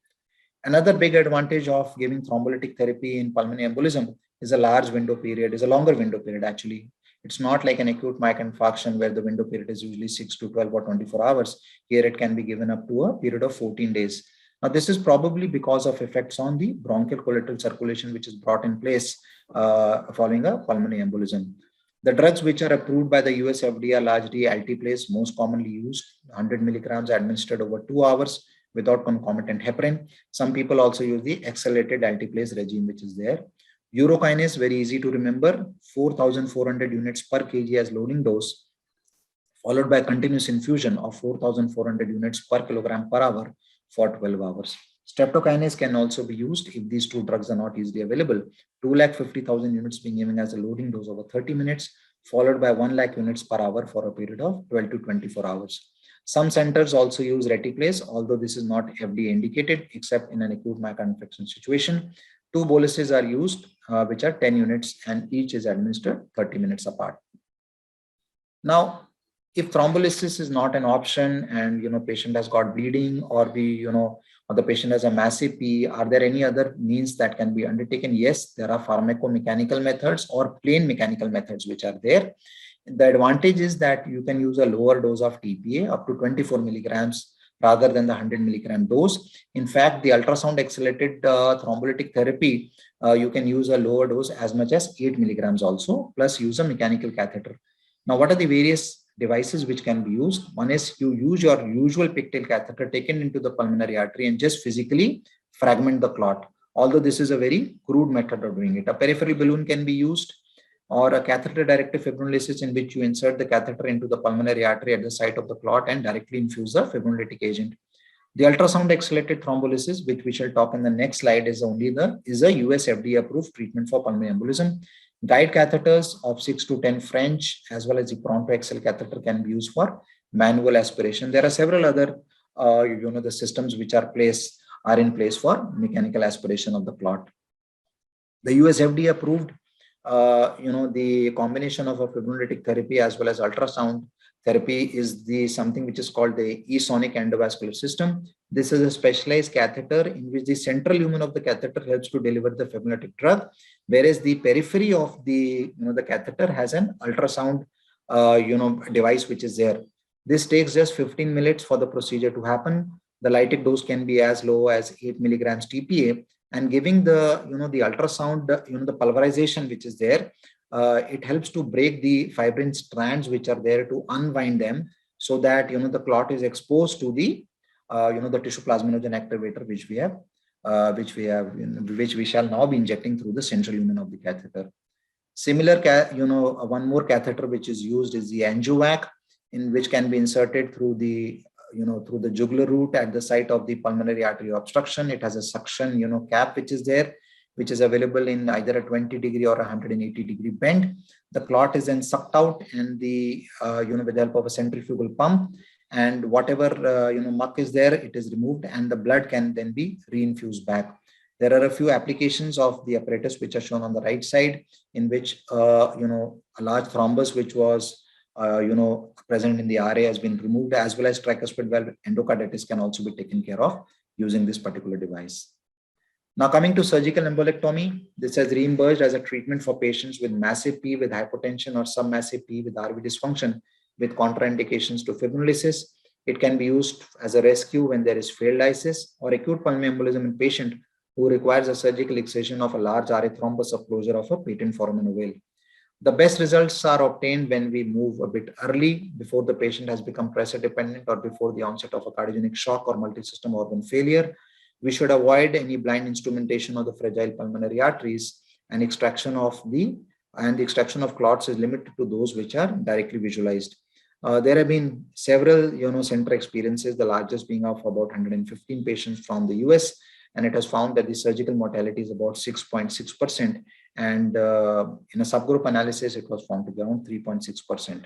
Another big advantage of giving thrombolytic therapy in pulmonary embolism is a longer window period actually. It's not like an acute myocardial infarction where the window period is usually 6 to 12 or 24 hours. Here it can be given up to a period of 14 days. Now, this is probably because of effects on the bronchial collateral circulation, which is brought in place following a pulmonary embolism. The drugs which are approved by the US FDA are largely alteplase, most commonly used, 100 milligrams administered over 2 hours without concomitant heparin. Some people also use the accelerated alteplase regime, which is there. Urokinase, very easy to remember, 4,400 units per kg as loading dose, followed by continuous infusion of 4,400 units per kilogram per hour for 12 hours. Streptokinase can also be used if these two drugs are not easily available. 250,000 units being given as a loading dose over 30 minutes, followed by 1 lakh units per hour for a period of 12 to 24 hours. Some centers also use retiplase, although this is not FDA indicated except in an acute myocardial infarction situation. 2 boluses are used, which are 10 units, and each is administered 30 minutes apart. Now, if thrombolysis is not an option and patient has got bleeding or the patient has a massive PE, are there any other means that can be undertaken? Yes, there are pharmacomechanical methods or plain mechanical methods which are there. The advantage is that you can use a lower dose of TPA up to 24 milligrams rather than the 100 milligram dose. In fact, the ultrasound accelerated thrombolytic therapy, you can use a lower dose as much as 8 milligrams also, plus use a mechanical catheter. Now, what are the various devices which can be used? One is you use your usual pigtail catheter taken into the pulmonary artery and just physically fragment the clot. Although this is a very crude method of doing it. A peripheral balloon can be used, or a catheter-directed fibrinolysis in which you insert the catheter into the pulmonary artery at the site of the clot and directly infuse the fibrinolytic agent. The ultrasound-accelerated thrombolysis, which we shall talk in the next slide, is a US FDA-approved treatment for pulmonary embolism. Guide catheters of 6 to 10 French, as well as the Pronto XL catheter, can be used for manual aspiration. There are several other, the systems which are in place for mechanical aspiration of the clot. The US FDA approved the combination of a fibrinolytic therapy as well as ultrasound therapy is something which is called the eSonic endovascular system. This is a specialized catheter in which the central lumen of the catheter helps to deliver the fibrinolytic drug, whereas the periphery of the catheter has an ultrasound device which is there. This takes just 15 minutes for the procedure to happen. The lytic dose can be as low as 8 milligrams TPA. And giving the ultrasound, the pulverization which is there, it helps to break the fibrin strands which are there to unwind them, so that the clot is exposed to the the tissue plasminogen activator which we shall now be injecting through the central lumen of the catheter. Similar, one more catheter which is used is the AngioVac, in which can be inserted through the through the jugular root at the site of the pulmonary artery obstruction. It has a suction, cap which is there, which is available in either a 20-degree or a 180-degree bend. The clot is then sucked out and the, with the help of a centrifugal pump, and whatever, muck is there, it is removed and the blood can then be reinfused back. There are a few applications of the apparatus which are shown on the right side, in which, a large thrombus which was present in the RA has been removed, as well as tricuspid valve endocarditis can also be taken care of using this particular device. Now, coming to surgical embolectomy, this has reemerged as a treatment for patients with massive P with hypotension or submassive P with RV dysfunction with contraindications to fibrinolysis. It can be used as a rescue when there is failed lysis or acute pulmonary embolism in patient who requires a surgical excision of a large RA thrombus or closure of a patent foramen ovale. The best results are obtained when we move a bit early, before the patient has become pressure dependent or before the onset of a cardiogenic shock or multi-system organ failure. We should avoid any blind instrumentation of the fragile pulmonary arteries, and the extraction of clots is limited to those which are directly visualized. There have been several, center experiences, the largest being of about 115 patients from the US, and it has found that the surgical mortality is about 6.6%. And in a subgroup analysis, it was found to be around 3.6%.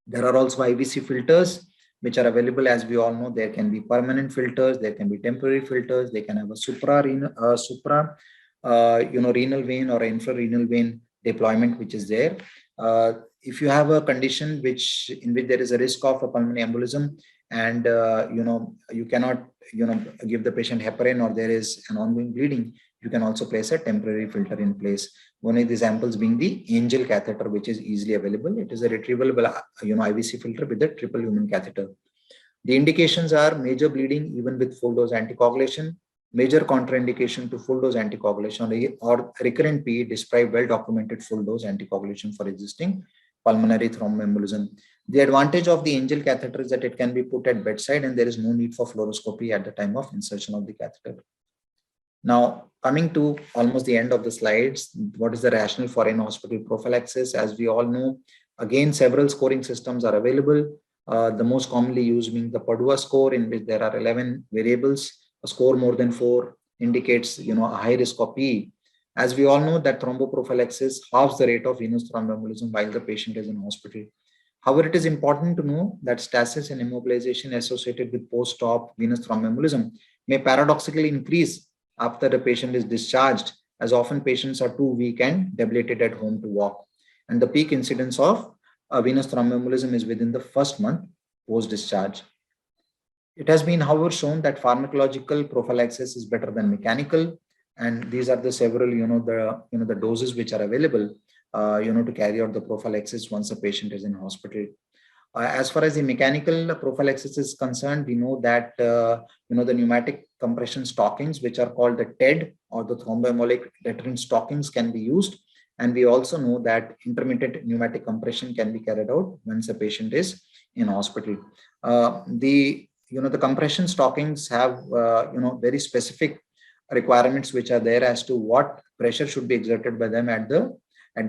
There are also IVC filters, which are available. As we all know, there can be permanent filters, there can be temporary filters, they can have a renal vein or infrarenal vein deployment, which is there. If you have a condition in which there is a risk of a pulmonary embolism, and you cannot give the patient heparin, or there is an ongoing bleeding, you can also place a temporary filter in place. One of the examples being the Angel catheter, which is easily available. It is a retrievable IVC filter with a triple lumen catheter. The indications are major bleeding even with full dose anticoagulation, major contraindication to full dose anticoagulation, or recurrent PE despite well-documented full dose anticoagulation for existing pulmonary thromboembolism. The advantage of the Angel catheter is that it can be put at bedside and there is no need for fluoroscopy at the time of insertion of the catheter. Now, coming to almost the end of the slides, what is the rationale for in-hospital prophylaxis? As we all know, again, several scoring systems are available. The most commonly used being the Padua score, in which there are 11 variables. A score more than 4 indicates a high risk of PE. As we all know, that thromboprophylaxis halves the rate of venous thromboembolism while the patient is in hospital. However, it is important to know that stasis and immobilization associated with post-op venous thromboembolism may paradoxically increase after the patient is discharged, as often patients are too weak and debilitated at home to walk. And the peak incidence of venous thromboembolism is within the first month post-discharge. It has been, however, shown that pharmacological prophylaxis is better than mechanical, and these are the several, the doses which are available, to carry out the prophylaxis once a patient is in hospital. As far as the mechanical prophylaxis is concerned, we know that the pneumatic compression stockings, which are called the TED or the thromboembolic deterrent stockings, can be used. And we also know that intermittent pneumatic compression can be carried out once a patient is in hospital. The compression stockings have very specific requirements which are there as to what pressure should be exerted by them at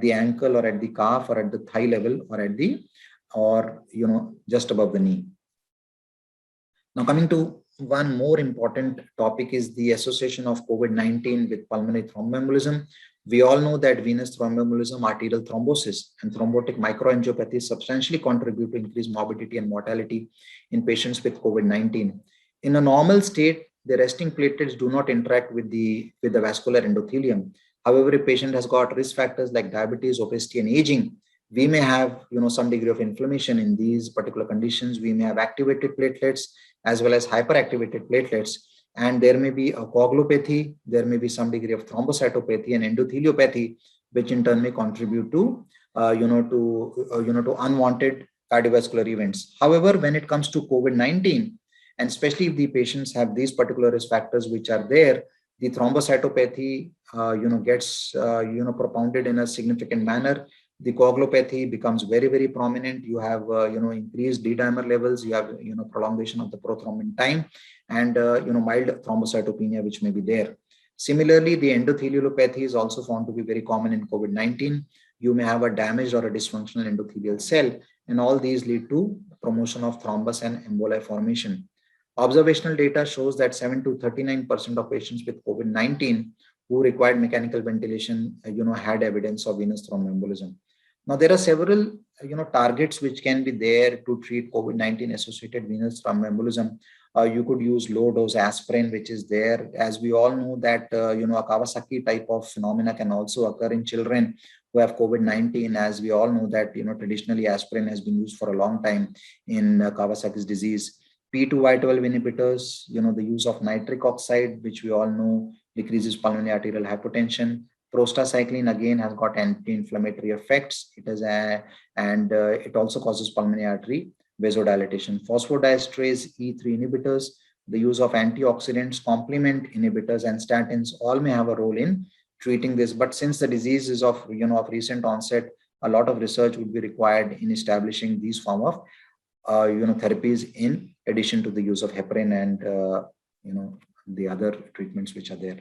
the ankle or at the calf or at the thigh level or just above the knee. Now, coming to one more important topic is the association of COVID-19 with pulmonary thromboembolism. We all know that venous thromboembolism, arterial thrombosis, and thrombotic microangiopathy substantially contribute to increased morbidity and mortality in patients with COVID-19. In a normal state, the resting platelets do not interact with the vascular endothelium. However, if a patient has got risk factors like diabetes, obesity, and aging, we may have some degree of inflammation in these particular conditions. We may have activated platelets as well as hyperactivated platelets, and there may be a coagulopathy, there may be some degree of thrombocytopathy and endotheliopathy, which in turn may contribute to unwanted cardiovascular events. However, when it comes to COVID-19, and especially if the patients have these particular risk factors which are there, the thrombocytopathy gets propounded in a significant manner. The coagulopathy becomes very, very prominent. You have increased D-dimer levels, you have prolongation of the prothrombin time, and mild thrombocytopenia which may be there. Similarly, the endotheliopathy is also found to be very common in COVID-19. You may have a damaged or a dysfunctional endothelial cell, and all these lead to promotion of thrombus and emboli formation. Observational data shows that 7 to 39% of patients with COVID-19 who required mechanical ventilation, had evidence of venous thromboembolism. Now, there are several, targets which can be there to treat COVID-19 associated venous thromboembolism. You could use low dose aspirin, which is there. As we all know that, a Kawasaki type of phenomena can also occur in children who have COVID-19. As we all know that, traditionally aspirin has been used for a long time in Kawasaki's disease. P2Y12 inhibitors, the use of nitric oxide, which we all know decreases pulmonary arterial hypertension. Prostacyclin again has got anti-inflammatory effects. It also causes pulmonary artery vasodilatation. Phosphodiesterase E3 inhibitors, the use of antioxidants, complement inhibitors, and statins all may have a role in treating this. But since the disease is of recent onset, a lot of research would be required in establishing these form of therapies in addition to the use of heparin and the other treatments which are there.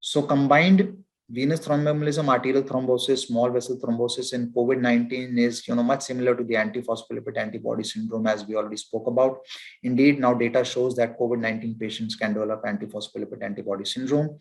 So combined venous thromboembolism, arterial thrombosis, small vessel thrombosis in COVID-19 is much similar to the antiphospholipid antibody syndrome, as we already spoke about. Indeed, now data shows that COVID-19 patients can develop antiphospholipid antibody syndrome.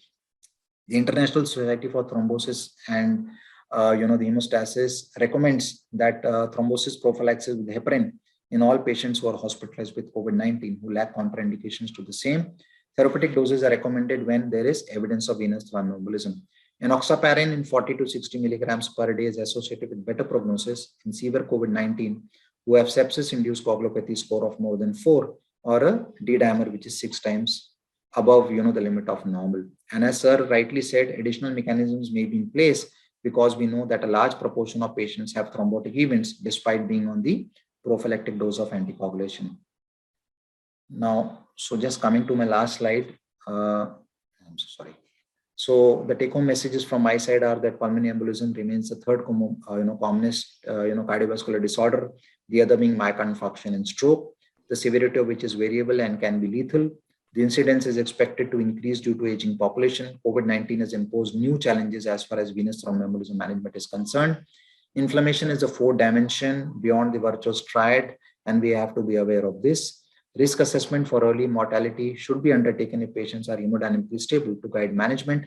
The International Society for Thrombosis and the hemostasis recommends that thrombosis prophylaxis with heparin in all patients who are hospitalized with COVID-19 who lack contraindications to the same. Therapeutic doses are recommended when there is evidence of venous thromboembolism. Enoxaparin in 40 to 60 milligrams per day is associated with better prognosis in severe COVID-19 who have sepsis-induced coagulopathy score of more than 4 or a D-dimer which is 6 times above the limit of normal. And as sir rightly said, additional mechanisms may be in place because we know that a large proportion of patients have thrombotic events despite being on the prophylactic dose of anticoagulation. Now, so just coming to my last slide, I'm so sorry. So the take-home messages from my side are that pulmonary embolism remains the third commonest cardiovascular disorder, the other being myocardial infarction and stroke, the severity of which is variable and can be lethal. The incidence is expected to increase due to aging population. COVID-19 has imposed new challenges as far as venous thromboembolism management is concerned. Inflammation is a fourth dimension beyond the virtuous triad, and we have to be aware of this. Risk assessment for early mortality should be undertaken if patients are hemodynamically stable to guide management.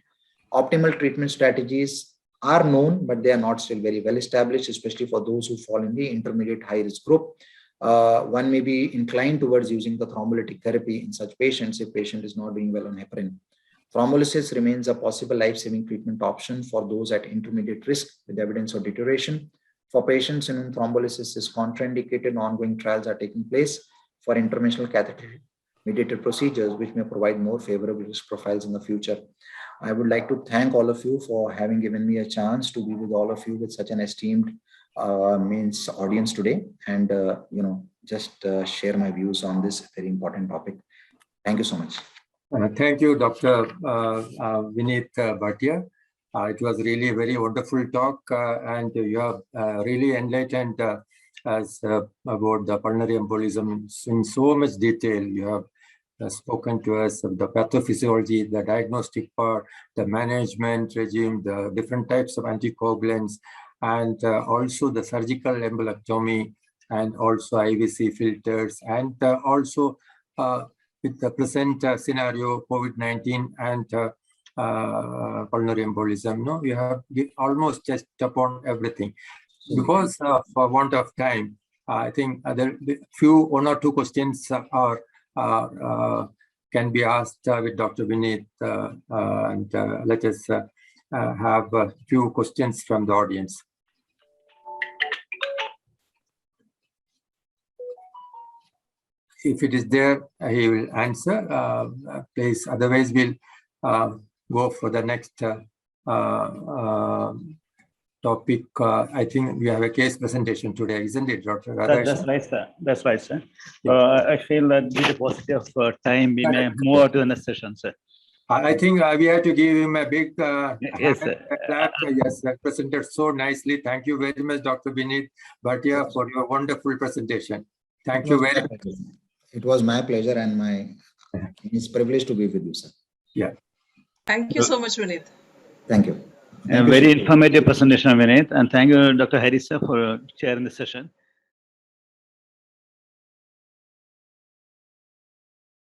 Optimal treatment strategies are known, but they are not still very well established, especially for those who fall in the intermediate high risk group. One may be inclined towards using the thrombolytic therapy in such patients if patient is not doing well on heparin. Thrombolysis remains a possible life-saving treatment option for those at intermediate risk with evidence of deterioration. For patients in whom thrombolysis is contraindicated, ongoing trials are taking place for interventional catheter-mediated procedures, which may provide more favorable risk profiles in the future. I would like to thank all of you for having given me a chance to be with all of you with such an esteemed audience today, and just share my views on this very important topic. Thank you so much.
Thank you, Dr. Vineet Bhatia. It was really a very wonderful talk, and you have really enlightened us about the pulmonary embolism in so much detail. You have spoken to us of the pathophysiology, the diagnostic part, the management regime, the different types of anticoagulants, and also the surgical embolectomy, and also IVC filters, and also with the present scenario, COVID-19 and pulmonary embolism. No, we have almost touched upon everything. Because for want of time, I think there one or two questions can be asked with Dr. Vineet, and let us have a few questions from the audience. If it is there, he will answer, please. Otherwise, we'll go for the next topic. I think we have a case presentation today, isn't it, Dr. Radhakrishnan?
That's right, sir. That's right, sir. I feel that due to paucity of time, we may move on to the next session, sir.
I think we have to give him a big
yes, sir.
clap. Yes, presented so nicely. Thank you very much, Dr. Vineet Bhatia, for your wonderful presentation. Thank you very much.
It was my pleasure and it's a privilege to be with you, sir.
Yeah.
Thank you so much, Vineet.
Thank you.
A very informative presentation, Vineet, and thank you, Dr. Harris, sir, for chairing the session.